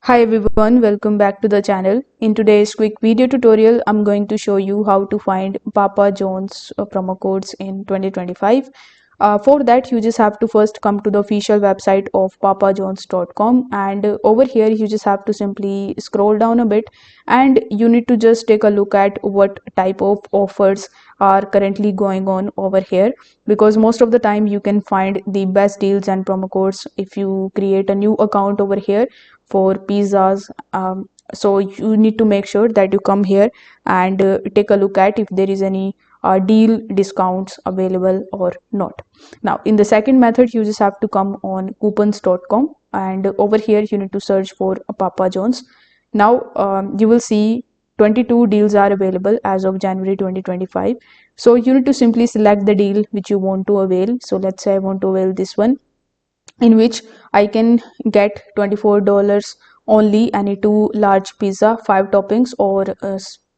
Hi everyone, welcome back to the channel. In today's quick video tutorial, I'm going to show you how to find Papa John's promo codes in 2025. For that, you just have to first come to the official website of papajohns.com, and over here you just have to simply scroll down a bit and you need to just take a look at what type of offers are currently going on over here, because most of the time you can find the best deals and promo codes if you create a new account over here for pizzas. So you need to make sure that you come here and take a look at if there is any deal discounts available or not. Now in the second method, you just have to come on coupons.com, and over here you need to search for Papa John's. Now you will see 22 deals are available as of January 2025. So you need to simply select the deal which you want to avail. So let's say I want to avail this one, in which I can get $24 only any two large pizza, 5 toppings,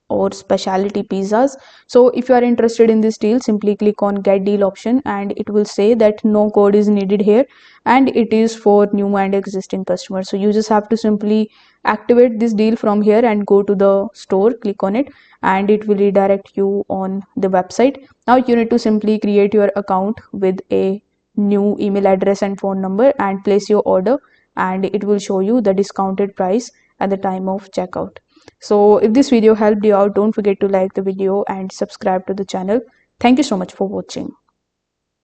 or specialty pizzas. So if you are interested in this deal, simply click on get deal option and it will say that no code is needed here and it is for new and existing customers. So you just have to simply activate this deal from here and go to the store, click on it, and it will redirect you on the website. Now you need to simply create your account with a new email address and phone number and place your order, and it will show you the discounted price at the time of checkout. So if this video helped you out, don't forget to like the video and subscribe to the channel. Thank you so much for watching.